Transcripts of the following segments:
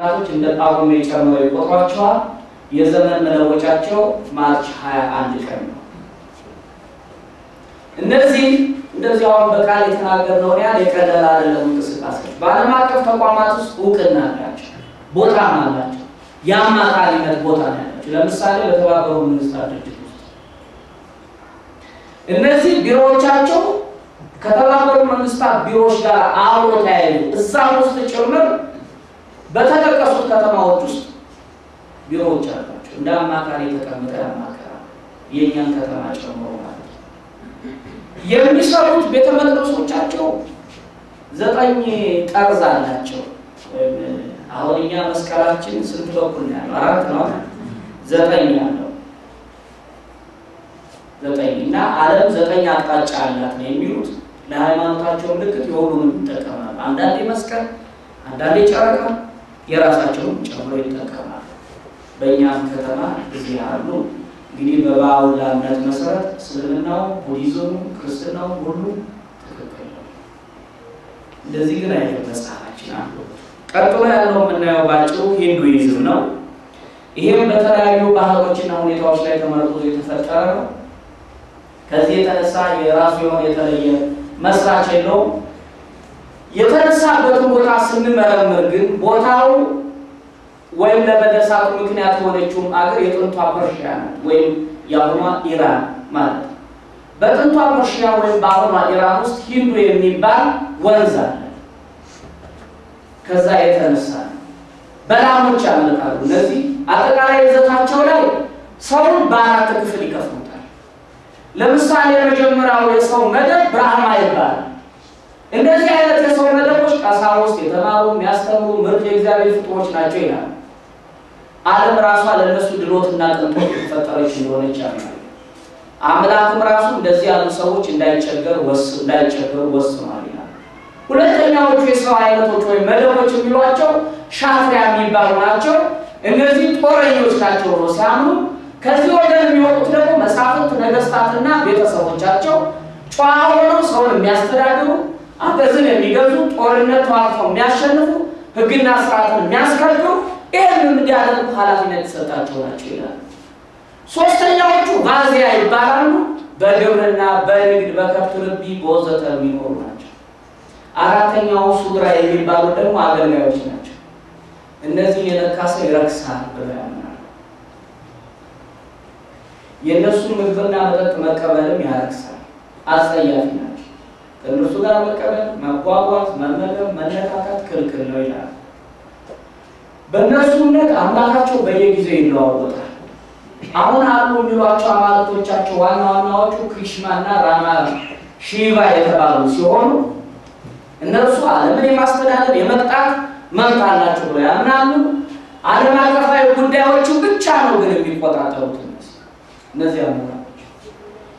ታቶች እንደ ጳጉሜ ጨምረው ይቆጥሯቸዋል። የዘመን መለወጫቸው ማርች 21 ቀን ነው። እነዚህ እንደዚያው በቃል የተናገርነው ያለ የቀለል አይደለም እንቅስቃሴ በዓለም አቀፍ ተቋማት ውስጥ እውቅና አላቸው፣ ቦታ አላቸው፣ የአማካሪነት ቦታ አላቸው። ለምሳሌ በተባበሩት መንግስታት ድርጅት ውስጥ እነዚህ ቢሮዎቻቸው ከተባበሩት መንግስታት ቢሮዎች ጋር አብሮ ተያይዞ እዛ ውስጥ ጭምር በተጠቀሱት ከተማዎች ውስጥ ቢሮዎች አሏቸው። እንደ አማካሪ ተቀምጠው ያማከራሉ፣ የኛን ከተማ ጨምሮ ማለት ነው። የሚሰሩት ቤተ መቅደሶቻቸው 9 ጠርዝ አላቸው። አሁን እኛ መስቀላችን ስንት በኩል ነው ያለው? 4 ነው። 9 ያለው 9 እና ዓለም 9 አቅጣጫ አላት ነው የሚሉት። ለሃይማኖታቸው ምልክት የሆኑን ይጠቀማሉ። አንዳንዴ መስቀል፣ አንዳንዴ ጨረቃ የራሳቸውን ጨምሮ ይጠቀማሉ። በእኛም ከተማ እዚህ ያሉ እንግዲህ በባህላዊ እምነት መሰረት እስልምናው፣ ቡዲዝሙ፣ ክርስትናው ሁሉ ትክክል ነው። እንደዚህ ግን አይደለም መጽሐፋችን አሉ። ቀጥሎ ያለው የምናየው ባጭሩ ሂንዱይዝም ነው። ይሄም በተለያዩ ባህሎችና ሁኔታዎች ላይ ተመርጦ የተፈጠረ ነው። ከዚህ የተነሳ የራሱ የሆነ የተለየ መስራች የለውም። የተነሳበትን ቦታ ስንመረምር ግን ቦታው ወይም ለመነሳቱ ምክንያት የሆነችው አገር የጥንቷ ፐርሺያ ናት ወይም የአሁኗ ኢራን ማለት ነው። በጥንቷ ፐርሺያ ወይም በአሁኗ ኢራን ውስጥ ሂንዱ የሚባል ወንዝ አለ። ከዛ የተነሳ በላሞች ያመልካሉ። እነዚህ አጠቃላይ ይዘታቸው ላይ ሰውን በአራት ክፍል ይከፍሉታል። ለምሳሌ የመጀመሪያው የሰው መደብ ብራህማ ይባላል። እንደዚህ አይነት የሰው መደቦች ቀሳውስት የተማሩ የሚያስተምሩ ምርጥ የእግዚአብሔር ፍጡሮች ናቸው ይላል። ዓለም ራሷ ለነሱ ድሎትና ቅንጦት የተፈጠረች እንደሆነች ያምናል። አምላክም ራሱ እንደዚህ ያሉ ሰዎች እንዳይቸገሩ ወስኗል ይላል። ሁለተኛዎቹ የሰው አይነቶች ወይ መደቦች የሚሏቸው ሻትሪያ የሚባሉ ናቸው። እነዚህ ጦረኞች ናቸው ብሎ ሲያምኑ፣ ከዚህ ወገን የሚወጡት ደግሞ መሳፍንት፣ ነገስታትና ቤተሰቦቻቸው ጨዋ ሆነው ሰውን የሚያስተዳድሩ፣ አገዝን የሚገዙ፣ ጦርነት ተዋግተው የሚያሸንፉ፣ ህግና ስርዓትን የሚያስከብሩ፣ ይህንን እንዲያደርጉ ኃላፊነት የተሰጣቸው ናቸው ይላል። ሶስተኛዎቹ ቫዚያ ይባላሉ። በግብርና፣ በንግድ፣ በከብት ርቢ በወዘተ የሚኖሩ ናቸው። አራተኛው ሱድራ የሚባሉ ደግሞ አገልጋዮች ናቸው። እነዚህ የነካሰ ይረክሳል ብለው ያምናሉ። የእነሱ ምግብና መጠጥ መቀበልም ያረክሳል፣ አጸያፊ ናቸው። ከእነሱ ጋር መቀበል፣ መጓጓዝ፣ መመገብ፣ መነካካት ክልክል ነው ይላል። በእነሱ እምነት አምላካቸው በየጊዜው ይለዋወጣል። አሁን አሉ የሚሏቸው አማልክቶቻቸው ዋና ዋናዎቹ ክሪሽናና ራማ ሺቫ የተባሉ ሲሆኑ እነርሱ ዓለምን የማስተዳደር የመቅጣት መብት አላቸው ብለው ያምናሉ። ዓለም አቀፋዊ ጉዳዮችን ብቻ ነው ግን የሚቆጣጠሩት እነዚህ አምላኮች።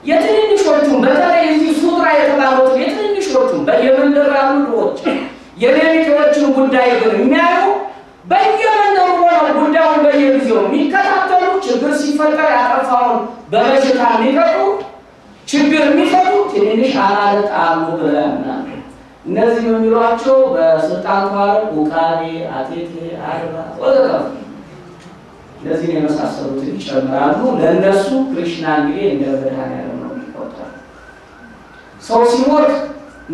የትንንሾቹም በተለይ እዚህ ሱድራ የተባሉት የትንንሾቹም በየመንደር ያሉ ድሆች የሌሎችን ጉዳይ ግን የሚያዩ በየመንደሩ ሆነው ጉዳዩን በየጊዜው የሚከታተሉ፣ ችግር ሲፈጠር ያጠፋውን በበሽታ የሚቀጡ፣ ችግር የሚፈቱ ትንንሽ አማልክት አሉ ብለው ያምናሉ። እነዚህ የሚሏቸው በስልጣን ተዋረድ ውቃቤ፣ አቴቴ፣ አርባ ወዘተ እነዚህን የመሳሰሉትን ይጨምራሉ። ለእነሱ ክሪሽና እንግዲህ እንደ መድኃኒዓለም ነው የሚቆጠረው። ሰው ሲሞት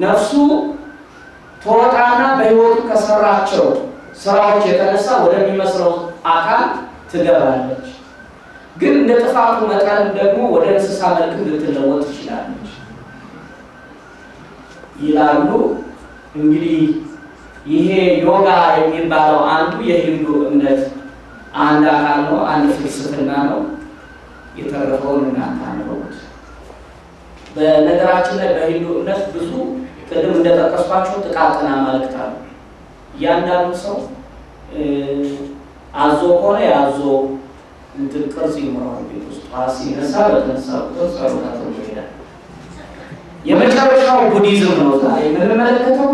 ነፍሱ ተወጣና በሕይወቱ ከሰራቸው ስራዎች የተነሳ ወደሚመስለው አካል ትገባለች። ግን እንደ ጥፋቱ መጠን ደግሞ ወደ እንስሳ መልክ ልትለወጥ ትችላለች ይላሉ። እንግዲህ ይሄ ዮጋ የሚባለው አንዱ የሂንዱ እምነት አንድ አካል ነው፣ አንድ ፍልስፍና ነው። የተረፈውን እናንተ አንብቡት። በነገራችን ላይ በሂንዱ እምነት ብዙ ቅድም እንደጠቀስኳቸው ጥቃቅን አማልክት አሉ። እያንዳንዱ ሰው አዞ ሆነ ያዞ እንትን ቅርጽ ይኖረዋል ቤት ውስጥ ሲነሳ በተነሳ ቁጥር ጸሎት አድርጎ ይሄዳል። የመጨረሻው ቡዲዝም ነው ዛሬ የምንመለከተው።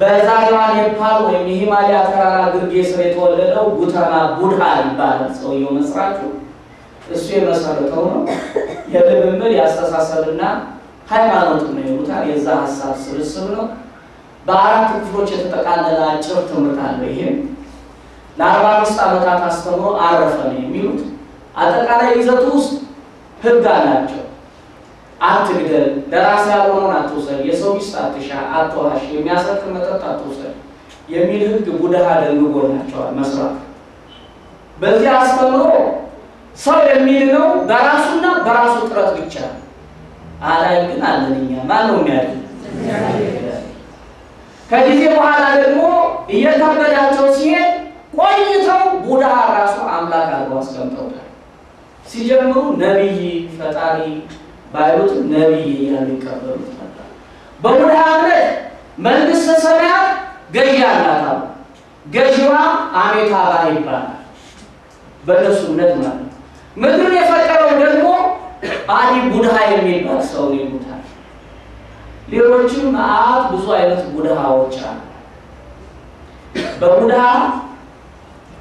በዛሬዋ ኔፓል ወይም የሂማሊያ ተራራ ግርጌ ስር የተወለደው ጉተማ ቡድሃ ይባላል ሰውየው መስራቹ። እሱ የመሰረተው ነው። የልምምድ ያስተሳሰብና ሃይማኖት ነው ይሉታል። የዛ ሐሳብ ስብስብ ነው። በአራት ክፍሎች የተጠቃለለ አጭር ትምህርት አለ። ይሄ ለ45 ዓመታት አስተምሮ አረፈ ነው የሚሉት። አጠቃላይ ይዘቱ ውስጥ ህግ አላቸው። አትግደል፣ ለራስ ያልሆነውን አትውሰድ፣ የሰው ሚስት አትሻ፣ አትዋሽ፣ የሚያሰክር መጠጥ አትውሰድ የሚል ህግ ቡድሃ ደንግጎላቸዋል መስራት። በዚህ አስተምሮ ሰው የሚድነው በራሱና በራሱ ጥረት ብቻ ነው። አላይ ግን አለኛ ማን ነው የሚያድነው? ከጊዜ በኋላ ደግሞ እየከበዳቸው ሲሄድ ቆይተው ቡድሃ ራሱ አምላክ አድርገው አስቀምጠውታል። ሲጀምሩ ነብይ ፈጣሪ ባይሉት ነብይ እያሉ ይቀበሉት ነበር። በቡድሃ እምነት መንግስተ ሰማያት ገዢ አላት። ገዢዋ አሜታባ ይባላል በእነሱ እምነት ማለት ነው። ምድርን የፈጠረው ደግሞ አዲ ቡድሃ የሚባል ሰው ይሉታል። ሌሎችም ብዙ አይነት ቡድሃዎች አሉ። በቡድሃ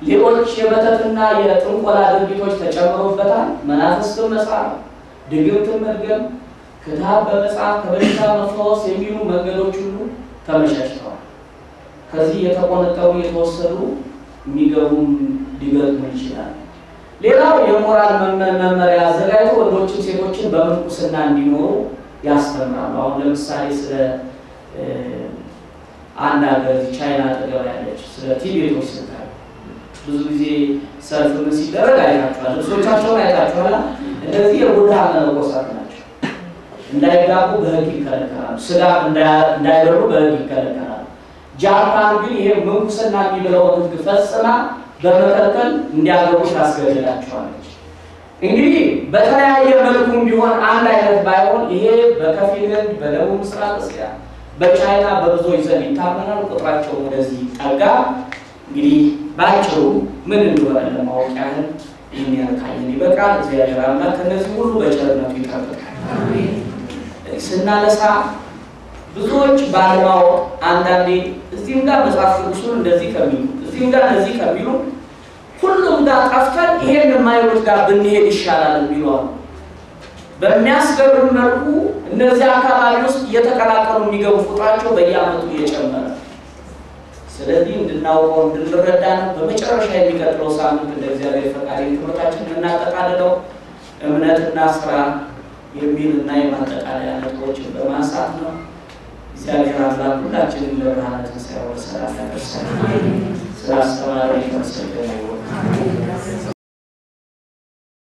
ሌሎች የመተትና የጥንቆላ ድርጊቶች ተጨምሮበታል። መናፍስትን መሳብ፣ ድግምትን መድገም፣ ክታብ በመጻፍ ከበሽታ መፈወስ የሚሉ መንገዶች ሁሉ ተመቻችተዋል። ከዚህ የተቆነጠሩ የተወሰዱ የሚገቡም ሊገጥሙ ይችላል። ሌላው የሞራል መመሪያ አዘጋጅቶ ወንዶችን ሴቶችን በምንኩስና እንዲኖሩ ያስተምራሉ። አሁን ለምሳሌ ስለ አንድ ሀገር ቻይና ተገባ ያለች ስለ ቲቤቶች ስታይ ብዙ ጊዜ ሰልፍ ምን ሲደረግ አይታችኋል። ልብሶቻቸውን አይታችኋል። እንደዚህ የቡድሃ መነኮሳት ናቸው። እንዳይጋቡ በህግ ይከለከላሉ። ስጋ እንዳይበሉ በህግ ይከለከላሉ። ጃፓን ግን ይሄ ምንኩስና የሚብለውን ህግ ፈጽማ በመከልከል እንዲያገቡ ታስገድዳቸዋለች። እንግዲህ በተለያየ መልኩም ቢሆን አንድ አይነት ባይሆን ይሄ በከፊል ህንድ፣ በደቡብ ምስራቅ እስያ፣ በቻይና በብዙዎች ዘንድ ይታመናል። ቁጥራቸው ወደዚህ ጠጋ። እንግዲህ ባጭሩ ምን እንደሆነ ለማወቅ ያህል ይህን ያልካየን ይበቃል። እግዚአብሔር አምላክ ከነዚህ ሁሉ በቸርነቱ ይጠብቃል። አሜን። ስናነሳ ብዙዎች ባለማወቅ አንዳንዴ እዚህም ጋር መጽሐፍ ቅዱሱን እንደዚህ ከሚሉ እዚህም ጋር እንደዚህ ከሚሉ ሁሉም ጋር ጠፍተን ይሄን የማይሉት ጋር ብንሄድ ይሻላል የሚሏል። በሚያስገርም መልኩ እነዚህ አካባቢ ውስጥ እየተቀላቀሉ የሚገቡ ቁጥራቸው በየዓመቱ እየጨመረ። ስለዚህ እንድናውቀው እንድንረዳ ነው። በመጨረሻ የሚቀጥለው ሳምንት እንደ እግዚአብሔር ፈቃድ ትምህርታችንን እናጠቃልለው እምነትና ስራ የሚልና የማጠቃለያ ነጥቦችን በማንሳት ነው። እግዚአብሔር አምላክ ሁላችንም ለብርሃነ ትንሣኤው በሰላም ያደርሰን። ስላስተማረን የተመሰገነ ይሁን።